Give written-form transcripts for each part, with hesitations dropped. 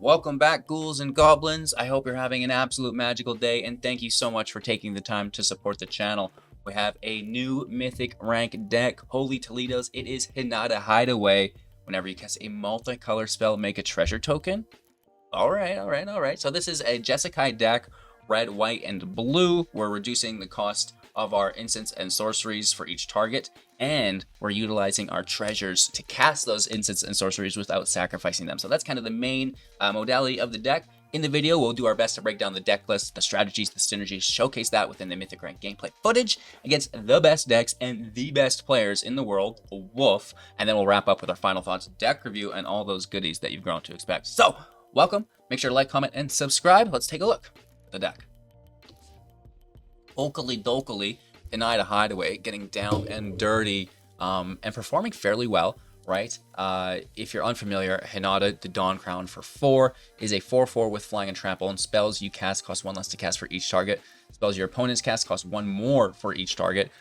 Welcome back, ghouls and goblins. I hope you're having an absolute magical day, and thank you so much for taking the time to support the channel. We have a new mythic rank deck. Holy Toledo's, it is Hinata Hideaway. Whenever you cast a multicolor spell, make a treasure token. All right. So this is a Jeskai deck, red, white, and blue. We're reducing the cost of our instants and sorceries for each target, and we're utilizing our treasures to cast those instants and sorceries without sacrificing them. So that's kind of the main modality of the deck. In the video, we'll do our best to break down the deck list, the strategies, the synergies, showcase that within the Mythic Rank gameplay footage against the best decks and the best players in the world, Wolf, and then we'll wrap up with our final thoughts, deck review, and all those goodies that you've grown to expect. So, welcome. Make sure to like, comment, and subscribe. Let's take a look at the deck. Dokily, Hinata Hideaway, getting down and dirty, and performing fairly well, right? If you're unfamiliar, Hinata, the Dawn Crown for 4, is a 4/4 with flying and trample, and spells you cast cost 1 less to cast for each target. Spells your opponents cast cost 1 more for each target.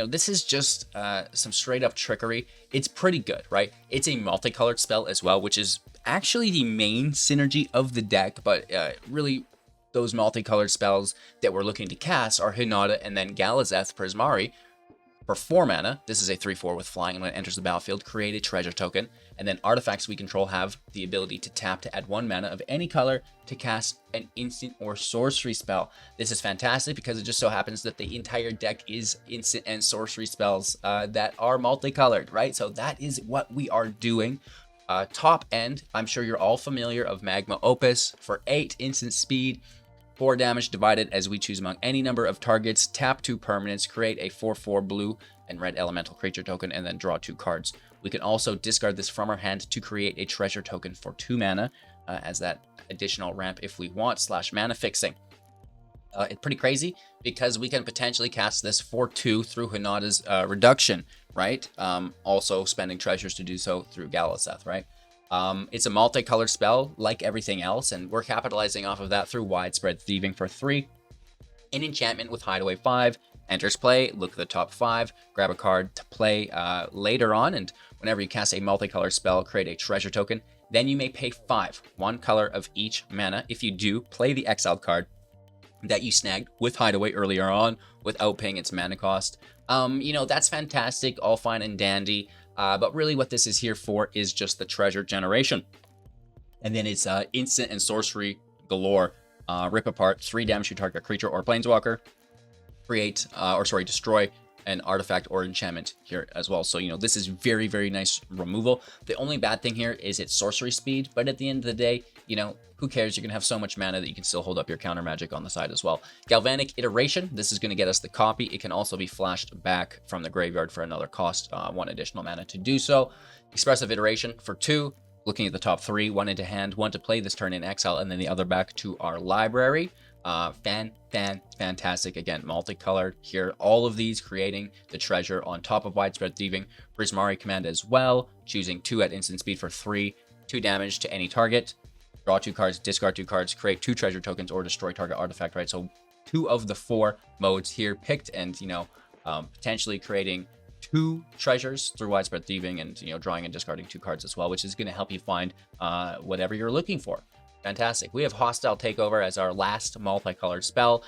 This is just some straight up trickery. It's pretty good, right? It's a multicolored spell as well, which is actually the main synergy of the deck, but really those multicolored spells that we're looking to cast are Hinata and then Galazeth Prismari for 4 mana. This is a 3/4 with flying, and when it enters the battlefield, create a treasure token. And then artifacts we control have the ability to tap to add 1 mana of any color to cast an instant or sorcery spell. This is fantastic because it just so happens that the entire deck is instant and sorcery spells that are multicolored, right? So that is what we are doing. Top end, I'm sure you're all familiar of Magma Opus for 8 instant speed, 4 damage divided as we choose among any number of targets, tap 2 permanents, create a 4/4 blue and red elemental creature token, and then draw 2 cards. We can also discard this from our hand to create a treasure token for 2 mana as that additional ramp if we want, / mana fixing. It's pretty crazy because we can potentially cast this for 2 through Hinata's reduction, right? Also spending treasures to do so through Galazeth, right? It's a multicolored spell like everything else, and we're capitalizing off of that through Widespread Thieving for 3. An enchantment with Hideaway 5 enters play. Look at the top 5, grab a card to play later on, and whenever you cast a multicolored spell, create a treasure token. Then you may pay 5, 1 color of each mana. If you do, play the exiled card that you snagged with Hideaway earlier on without paying its mana cost. That's fantastic, all fine and dandy. But really what this is here for is just the treasure generation. And then it's instant and sorcery galore. Rip apart 3 damage to target creature or planeswalker. Destroy an artifact or enchantment here as well. So, this is very, very nice removal. The only bad thing here is its sorcery speed. But at the end of the day, who cares? You can have so much mana that you can still hold up your counter magic on the side as well. Galvanic Iteration. This is going to get us the copy. It can also be flashed back from the graveyard for another cost, 1 additional mana to do so. Expressive Iteration for 2. Looking at the top 3, 1 into hand, 1 to play this turn in exile, and then the other back to our library. Fantastic. Again, multicolored here. All of these creating the treasure on top of Widespread Thieving. Prismari command as well. Choosing 2 at instant speed for 3. 2 damage to any target. Draw 2 cards, discard 2 cards, create 2 treasure tokens, or destroy target artifact, right? So 2 of the 4 modes here picked, and, potentially creating 2 treasures through Widespread Thieving and, drawing and discarding 2 cards as well, which is going to help you find whatever you're looking for. Fantastic. We have Hostile Takeover as our last multicolored spell.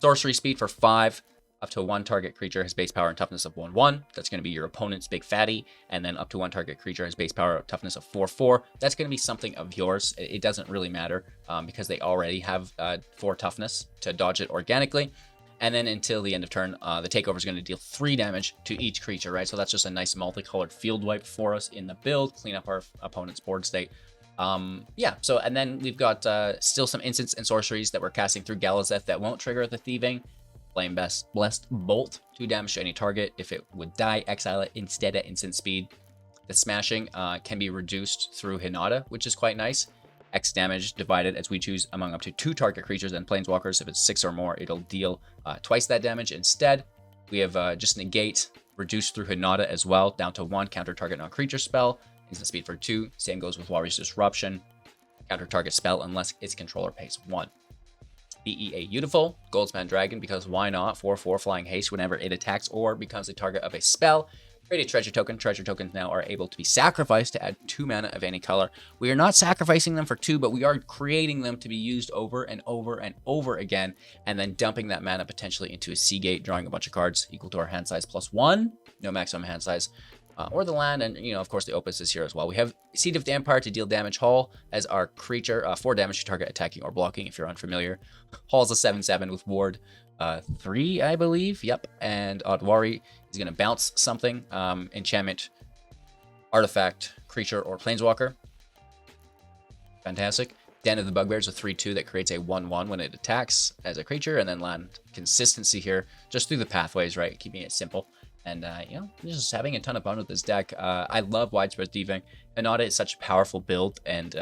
Sorcery speed for 5. Up to 1 target creature has base power and toughness of 1/1. That's going to be your opponent's big fatty. And then up to 1 target creature has base power and toughness of 4/4. That's going to be something of yours. It doesn't really matter because they already have 4 toughness to dodge it organically. And then until the end of turn, the takeover is going to deal 3 damage to each creature, right? So that's just a nice multicolored field wipe for us in the build. Clean up our opponent's board state. And then we've got still some instants and sorceries that we're casting through Galazeth that won't trigger the thieving. Flame Blessed Bolt, 2 damage to any target. If it would die, exile it instead at instant speed. The smashing can be reduced through Hinata, which is quite nice. X damage divided as we choose among up to 2 target creatures and planeswalkers. If it's 6 or more, it'll deal twice that damage. Instead, we have just negate, reduced through Hinata as well, down to 1 counter target non-creature spell. Instant speed for 2. Same goes with Warrior's Disruption. Counter target spell unless its controller pays 1. BEA Beautiful, Goldspan Dragon, because why not? 4/4 flying haste whenever it attacks or becomes the target of a spell. Create a treasure token. Treasure tokens now are able to be sacrificed to add 2 mana of any color. We are not sacrificing them for 2, but we are creating them to be used over and over and over again, and then dumping that mana potentially into a Seagate, drawing a bunch of cards equal to our hand size +1. No maximum hand size. Or the land, and of course the Opus is here as well. We have Seed of Dampire to deal damage. Hall as our creature, 4 damage to target attacking or blocking if you're unfamiliar. Hall's a 7/7 with ward 3, I believe. Yep, and Adwari is going to bounce something, enchantment, artifact, creature, or planeswalker. Fantastic. Den of the Bugbears, a 3/2 that creates a 1/1 when it attacks as a creature, and then land consistency here just through the pathways, right? Keeping it simple. And, just having a ton of fun with this deck. I love Widespread Thieving. Hinata is such a powerful build, and,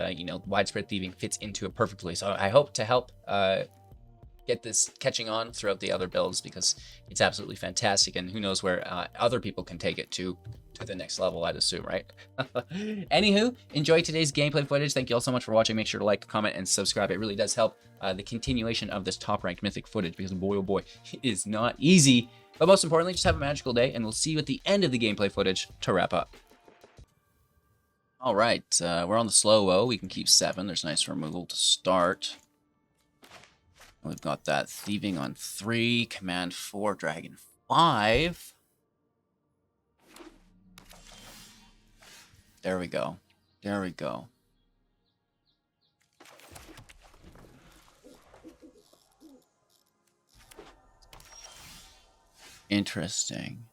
Widespread Thieving fits into it perfectly. So I hope to help get this catching on throughout the other builds, because it's absolutely fantastic, and who knows where other people can take it to the next level, I'd assume, right? Anywho, enjoy today's gameplay footage. Thank you all so much for watching. Make sure to like, comment, and subscribe. It really does help the continuation of this top-ranked Mythic footage, because boy, oh boy, it is not easy. But most importantly, just have a magical day, and we'll see you at the end of the gameplay footage to wrap up. All right, we're on the slow-o. We can keep 7. There's nice removal to start. We've got that Thieving on 3, Command 4, Dragon 5. There we go. There we go. Interesting.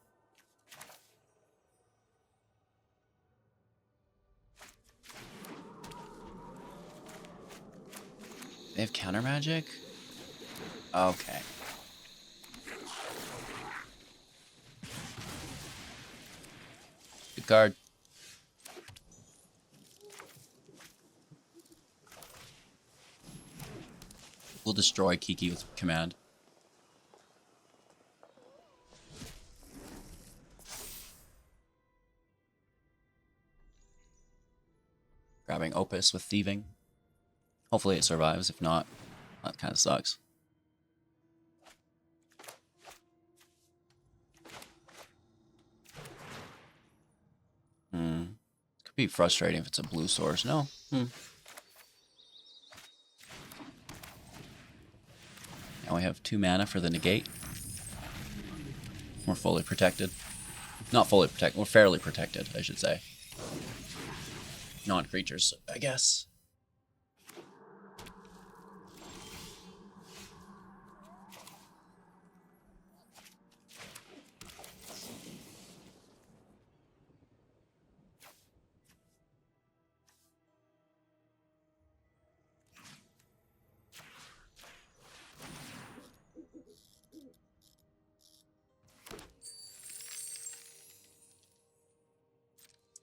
They have counter magic? Okay. Good card. We'll destroy Kiki with command. Grabbing Opus with Thieving. Hopefully it survives. If not, that kind of sucks. Could be frustrating if it's a blue source. No. Now we have 2 mana for the negate. We're fully protected. Not fully protected. We're fairly protected, I should say. Non-creatures, I guess.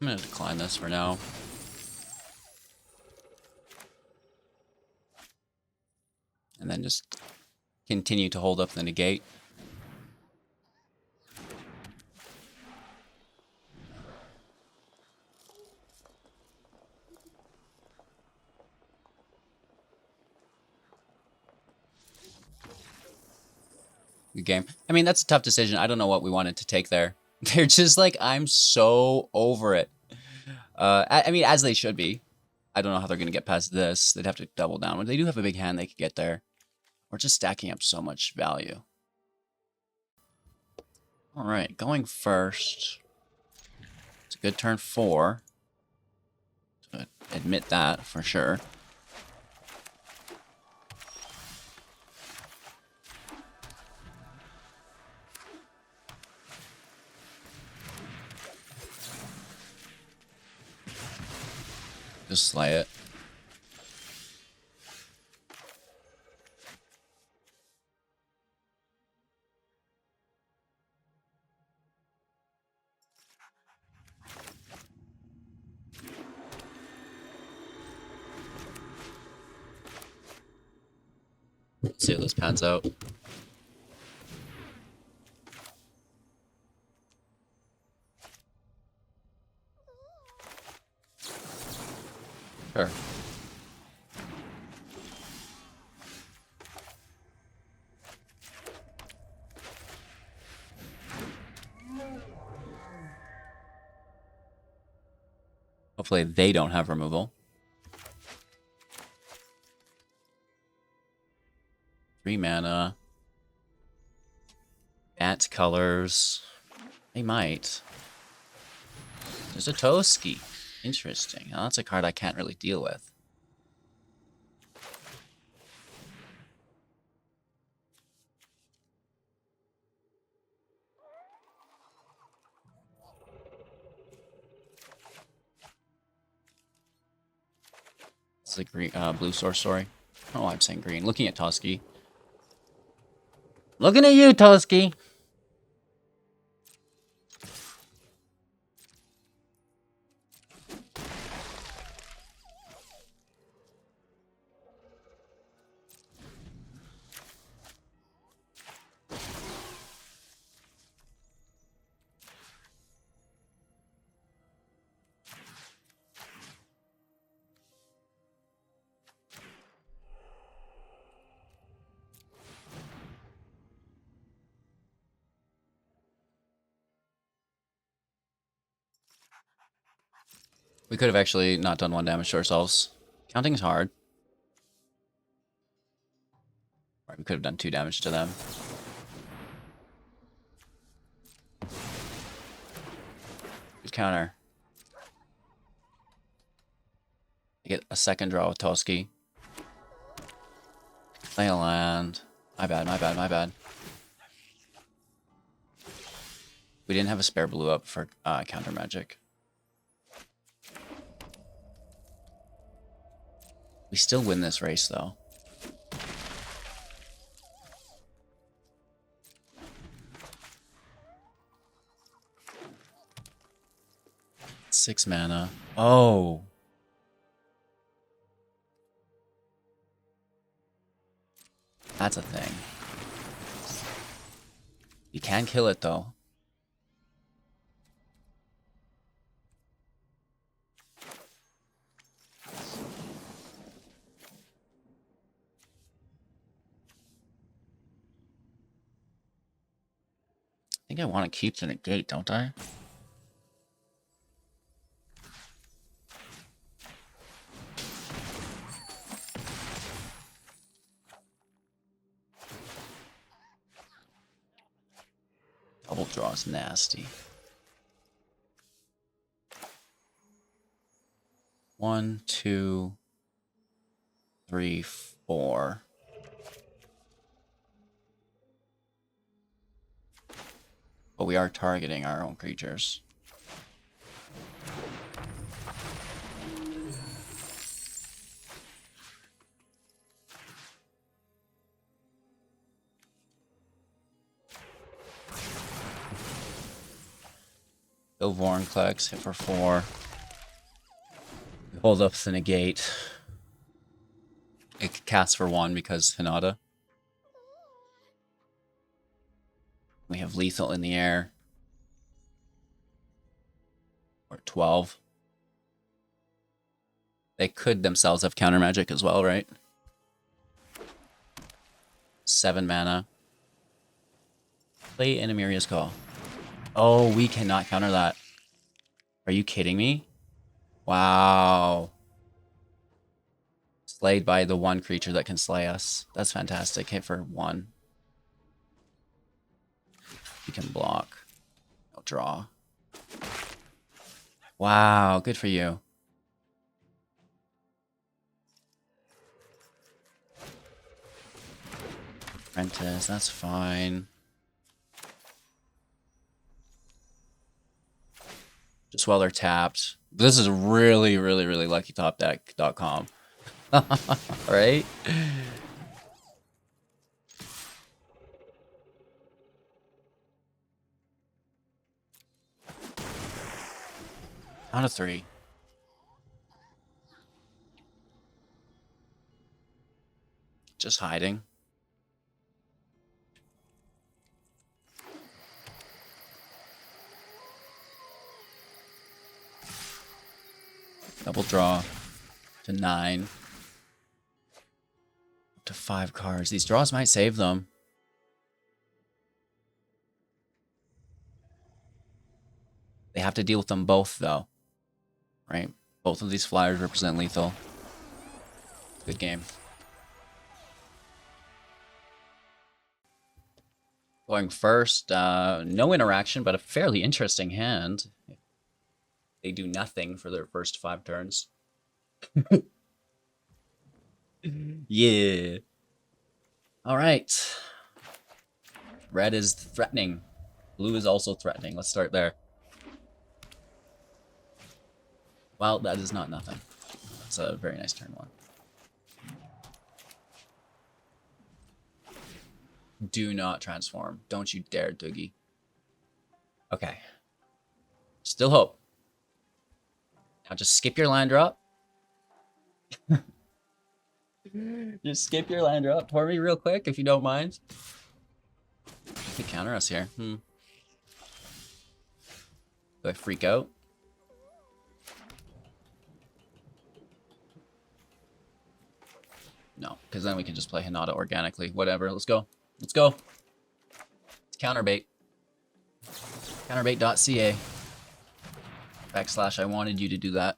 I'm going to decline this for now. And then just continue to hold up the negate. Good game. I mean, that's a tough decision. I don't know what we wanted to take there. They're just like, I'm so over it. I mean, as they should be. I don't know how they're going to get past this. They'd have to double down. When they do have a big hand, they could get there. We're just stacking up so much value. All right, going first. It's a good turn 4. To admit that for sure. Just slay it. Let's see how this pans out. Sure. Thankfully, they don't have removal. 3 mana. Bat colors. They might. There's a Toski. Interesting. Now, that's a card I can't really deal with. It's a green, blue source story. Oh, I'm saying green. Looking at Toski. Looking at you, Toski. We could have actually not done 1 damage to ourselves. Counting is hard. Right, we could have done 2 damage to them. Good counter. I get a second draw with Toski. Play a land. My bad, my bad, my bad. We didn't have a spare blue up for counter magic. We still win this race, though. Six mana. Oh. That's a thing. You can kill it, though. I think I want to keep the negate, don't I? Double draw is nasty. 1, 2, 3, 4. But we are targeting our own creatures. Go Vorinclex, hit for 4. Hold up the negate. It casts for 1 because Hinata. We have lethal in the air. Or 12. They could themselves have counter magic as well, right? 7 mana. Play Animiria's Call. Oh, we cannot counter that. Are you kidding me? Wow. Slayed by the one creature that can slay us. That's fantastic. Hit for 1. You can block. I'll draw. Wow, good for you. Apprentice, that's fine. Just while they're tapped. This is really, really, really luckytopdeck.com. Right? Down to 3. Just hiding. Double draw to 9. Up to 5 cards. These draws might save them. They have to deal with them both, though. Right? Both of these flyers represent lethal. Good game. Going first, no interaction, but a fairly interesting hand. They do nothing for their first 5 turns. Yeah. All right. Red is threatening. Blue is also threatening. Let's start there. Well, that is not nothing. It's a very nice turn 1. Do not transform. Don't you dare, Doogie. Okay. Still hope. Now just skip your land drop. Just skip your land drop for me real quick, if you don't mind. You could counter us here. Do I freak out? No, because then we can just play Hinata organically. Whatever, let's go. Let's go. It's counterbait. Counterbait.ca. / I wanted you to do that.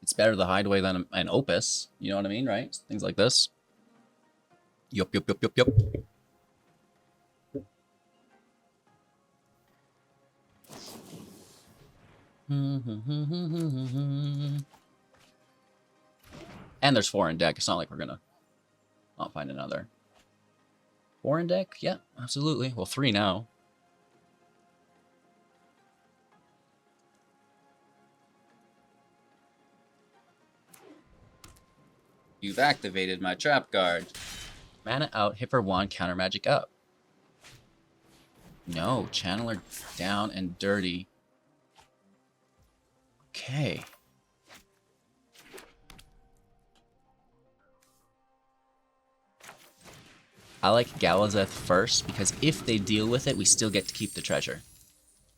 It's better the Hideaway than an Opus. You know what I mean, right? Things like this. Yup. And there's 4 in deck. It's not like we're gonna not find another. 4 in deck? Yeah, absolutely. Well, 3 now. You've activated my trap card. Mana out, hit for 1, counter magic up. No, Channeler down and dirty. Okay. I like Galazeth first, because if they deal with it, we still get to keep the treasure.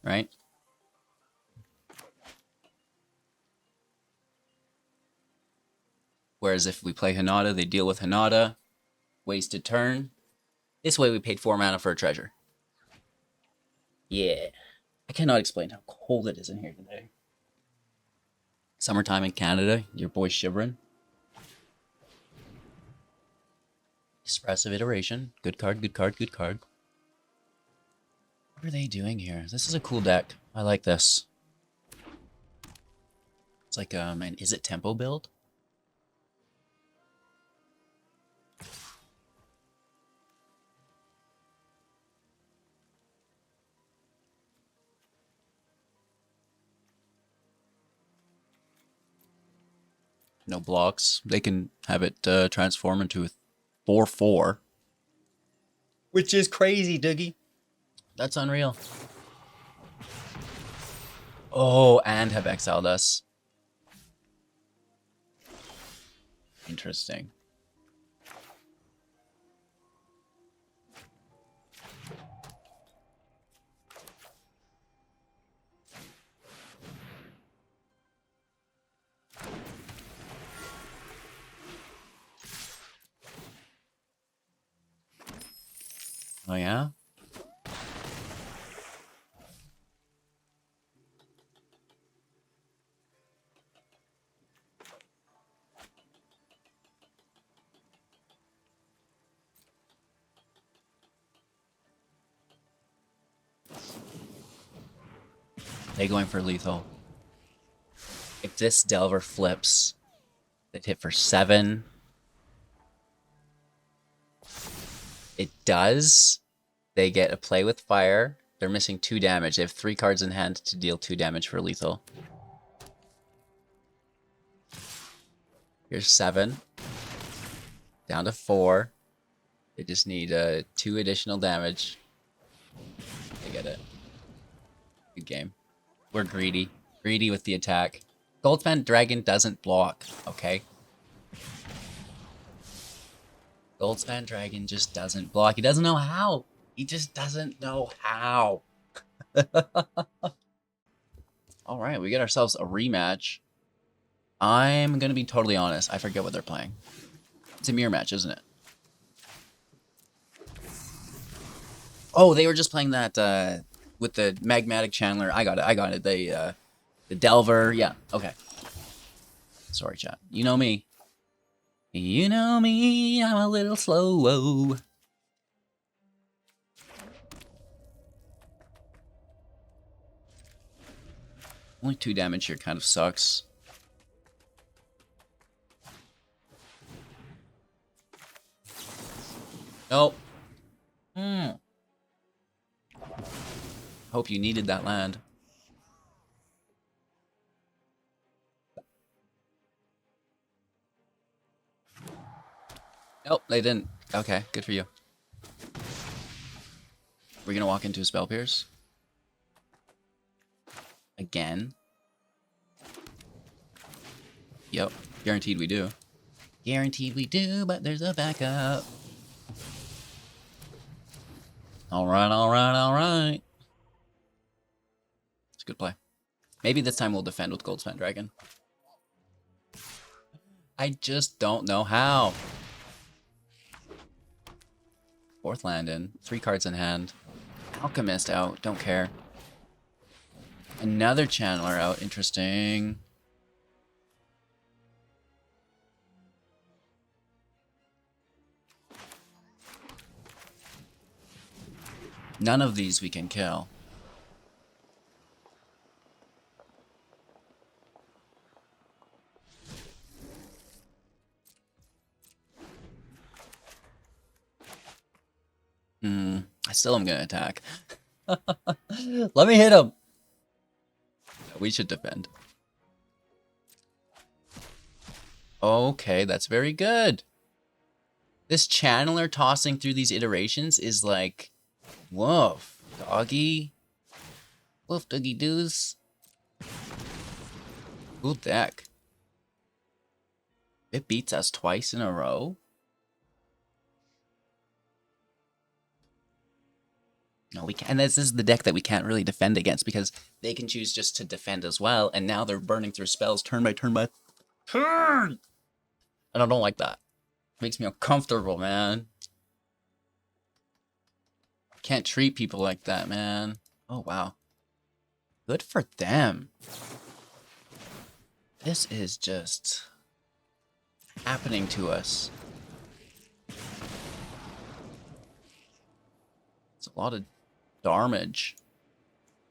Right? Whereas if we play Hinata, they deal with Hinata. Wasted turn. This way we paid 4 mana for a treasure. Yeah. I cannot explain how cold it is in here today. Summertime in Canada, your boy's shivering. Expressive iteration. Good card. What are they doing here? This is a cool deck. I like this. It's like an is it tempo build? No blocks. They can have it transform into a 4/4. Which is crazy, Dougie. That's unreal. Oh, and have exiled us. Interesting. Oh, yeah? They going for lethal. If this Delver flips, they'd hit for 7. It does. They get a play with fire. They're missing 2 damage. They have 3 cards in hand to deal 2 damage for lethal. Here's 7. Down to 4. They just need 2 additional damage. They get it. Good game. We're greedy. Greedy with the attack. Goldspan Dragon doesn't block, okay? Goldspan Dragon just doesn't block. He doesn't know how. He just doesn't know how. All right, we get ourselves a rematch. I'm going to be totally honest. I forget what they're playing. It's a mirror match, isn't it? Oh, they were just playing that with the magmatic channeler. I got it. I got it. The Delver. Yeah. Okay. Sorry, chat. You know me. You know me. I'm a little slow. -o. Only 2 damage here kind of sucks. Nope. Hope you needed that land. Nope, they didn't. Okay, good for you. We're gonna walk into a Spell Pierce. Again. Yep, guaranteed we do. Guaranteed we do, but there's a backup. Alright, alright, alright. It's a good play. Maybe this time we'll defend with Goldspan Dragon. I just don't know how. 4th land in. 3 cards in hand. Alchemist out. Don't care. Another Channeler out. Interesting. None of these we can kill. I still am gonna attack. Let me hit him. We should defend. Okay, that's very good. This Channeler tossing through these iterations is like, woof, doggy. Woof, doggy doos. Cool deck. It beats us twice in a row. No, we can't. And this is the deck that we can't really defend against because they can choose just to defend as well. And now they're burning through spells turn by turn by turn. And I don't like that. It makes me uncomfortable, man. Can't treat people like that, man. Oh, wow. Good for them. This is just happening to us. It's a lot of damage.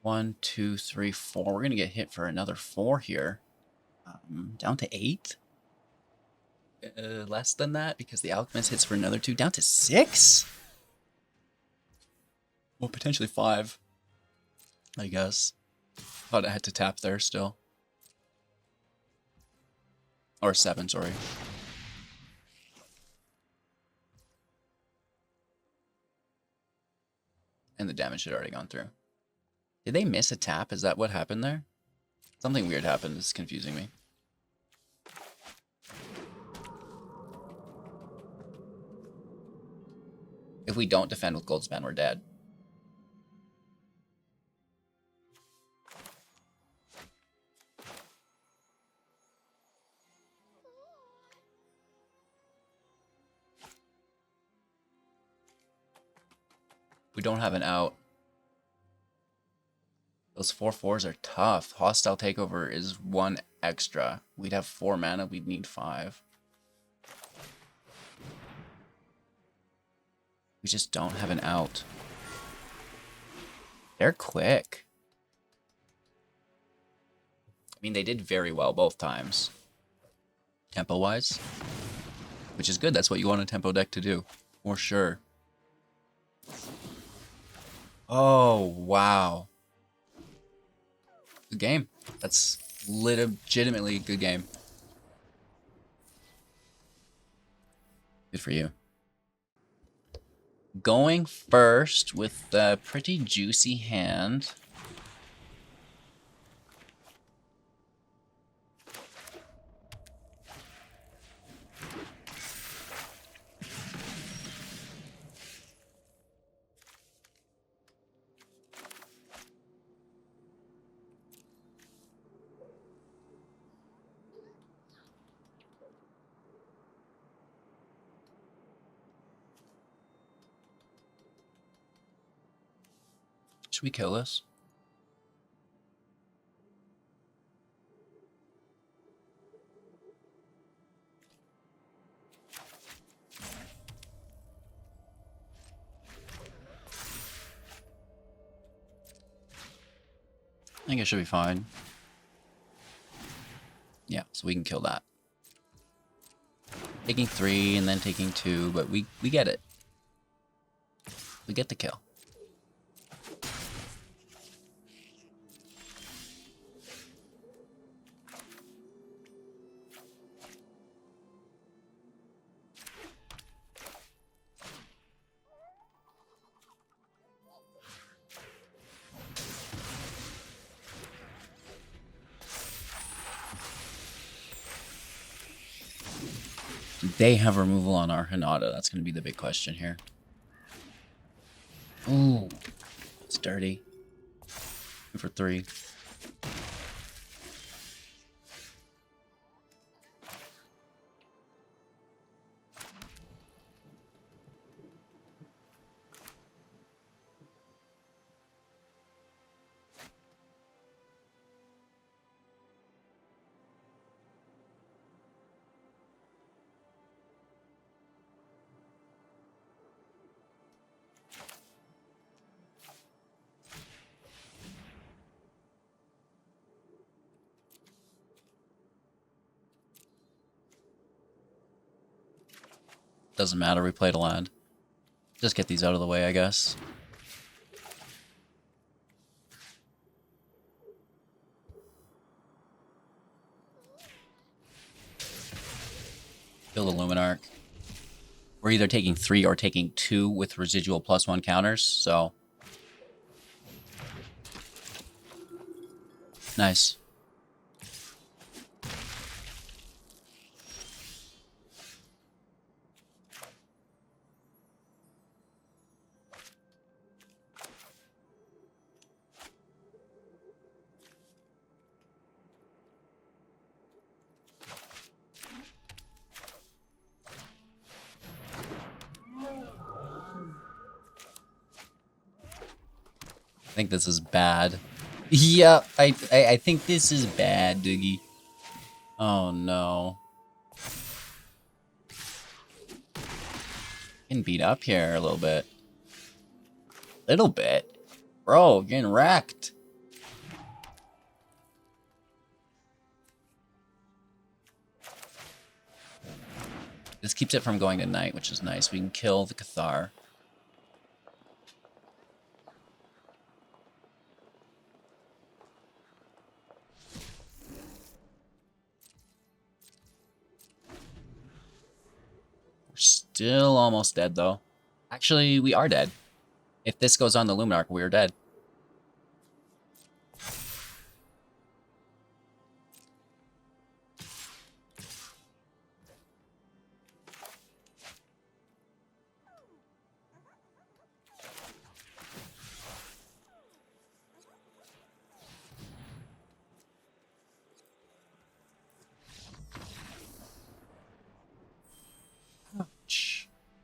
1, 2, 3, 4. We're gonna get hit for another 4 here. Down to 8. Less than that because the Alchemist hits for another 2. Down to 6. Well, potentially 5. I guess. Thought I had to tap there still. Or 7, sorry. And the damage had already gone through. Did they miss a tap? Is that what happened there? Something weird happened. It's confusing me. If we don't defend with Goldspan, we're dead. We don't have an out. Those 4/4s are tough. Hostile Takeover is 1 extra. We'd have 4 mana. We'd need 5. We just don't have an out. They're quick. I mean, they did very well both times. Tempo-wise. Which is good. That's what you want a tempo deck to do. For sure. Oh, wow. Good game. That's legitimately a good game. Good for you. Going first with a pretty juicy hand. Should we kill this? I think it should be fine. Yeah, so we can kill that. Taking 3 and then taking 2, but we get it. We get the kill. Do they have removal on our Hinata? That's going to be the big question here. Ooh, it's dirty. 2 for 3. Doesn't matter, we played a land. Just get these out of the way, I guess. Kill the Luminarch. We're either taking 3 or taking 2 with residual +1 counters, so... Nice. I think this is bad. Yeah, I think this is bad, Doogie. Oh no. Getting beat up here a little bit. Little bit? Bro, getting wrecked. This keeps it from going to night, which is nice. We can kill the Cathar. We're still almost dead, though. Actually, we are dead. If this goes on the Luminarch, we're dead.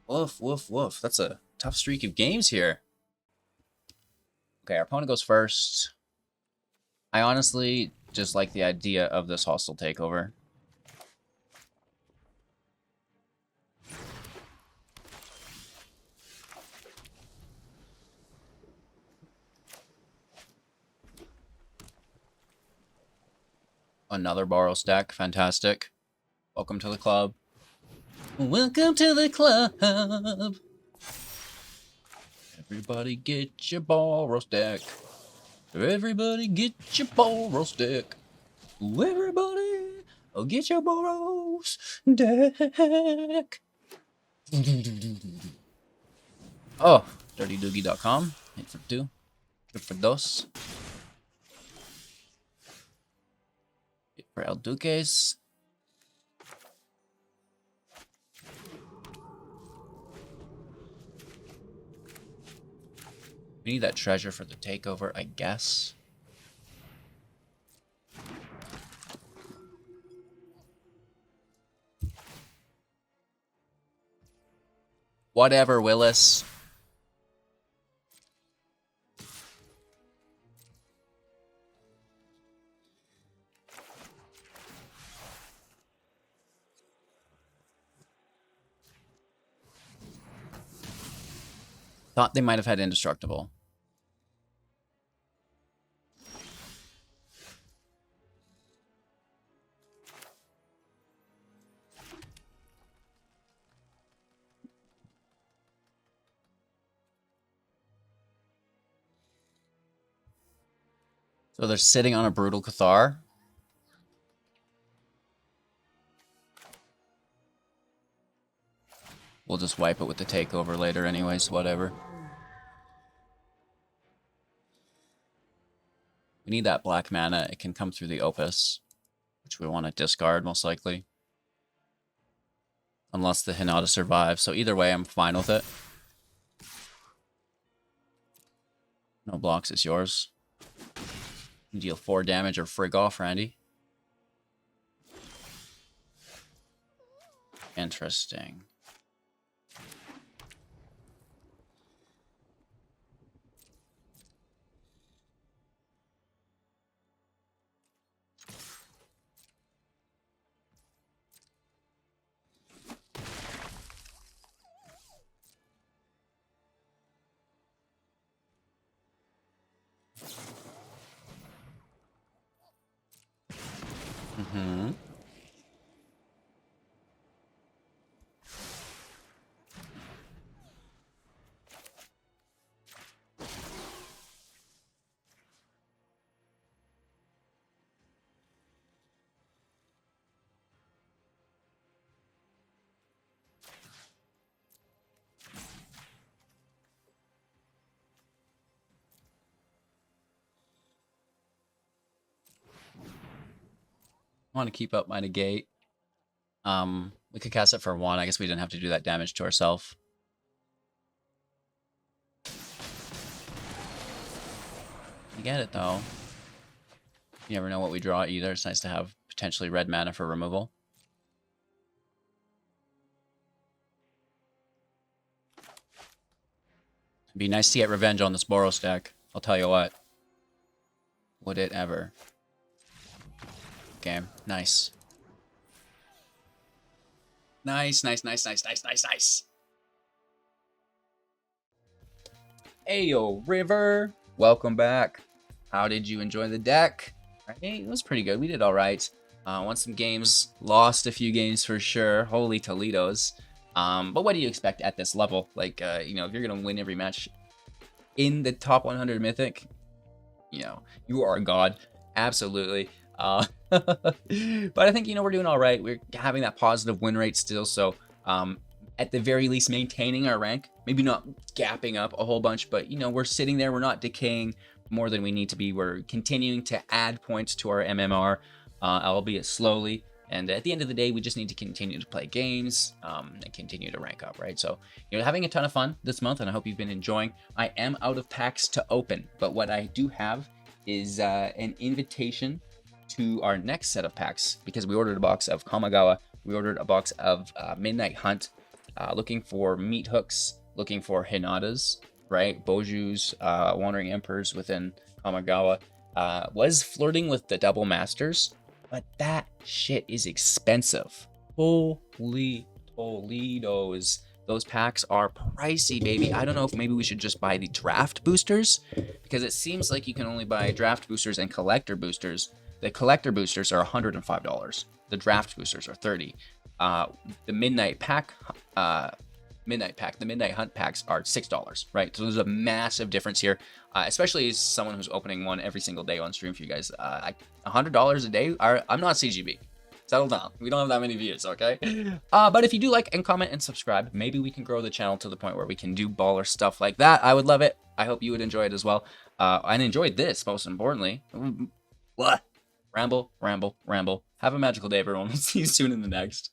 Woof, woof, woof. That's a tough streak of games here. Okay, our opponent goes first. I honestly just like the idea of this hostile takeover. Another borrow stack. Fantastic. Welcome to the club. Welcome to the club. Everybody get your borrow stack. Everybody get your borrow stack. Everybody get your borrow stack. Oh, dirtydoogie.com. Hit for 2. Hit for 2. Hit for El Duques. We need that treasure for the takeover, I guess. Whatever, Willis. Thought they might have had indestructible. So they're sitting on a Brutal Cathar. We'll just wipe it with the takeover later anyways, whatever. We need that black mana. It can come through the Opus, which we want to discard most likely. Unless the Hinata survives. So either way, I'm fine with it. No blocks, it's yours. You deal 4 damage or frig off, Randy. Interesting. Mm-hmm. I want to keep up my negate. We could cast it for 1. I guess we didn't have to do that damage to ourselves. You get it, though. You never know what we draw either. It's nice to have potentially red mana for removal. It'd be nice to get revenge on this Boros deck. I'll tell you what. Would it ever? Game. Nice. Nice, nice, nice, nice, nice, nice, nice. Ayo, River. Welcome back. How did you enjoy the deck? It was pretty good. We did all right. Won some games. Lost a few games for sure. Holy Toledos. But what do you expect at this level? Like, you know, if you're going to win every match in the top 100 Mythic, you know, you are a god. Absolutely. But I think, you know, we're doing all right. We're having that positive win rate still. So, at the very least, maintaining our rank. Maybe not gapping up a whole bunch, but, you know, we're sitting there. We're not decaying more than we need to be. We're continuing to add points to our MMR, albeit slowly. And at the end of the day, we just need to continue to play games and continue to rank up, right? So, you know, having a ton of fun this month, and I hope you've been enjoying. I am out of packs to open, but what I do have is an invitation to our next set of packs, because we ordered a box of Kamigawa. We ordered a box of Midnight Hunt, looking for meat hooks, looking for Hinatas, right? Boju's, Wandering Emperors within Kamigawa. Was flirting with the Double Masters, but that shit is expensive. Holy Toledos. Those packs are pricey, baby. I don't know if maybe we should just buy the draft boosters, because it seems like you can only buy draft boosters and collector boosters. The collector boosters are $105. The draft boosters are $30. The Midnight Pack, the Midnight Hunt packs are $6, right? So there's a massive difference here, especially as someone who's opening one every single day on stream for you guys. $100 a day, I'm not CGB. Settle down. We don't have that many views, okay? But if you do like and comment and subscribe, maybe we can grow the channel to the point where we can do baller stuff like that. I would love it. I hope you would enjoy it as well. And enjoy this, most importantly. What? Ramble, ramble, ramble. Have a magical day, everyone. We'll see you soon in the next.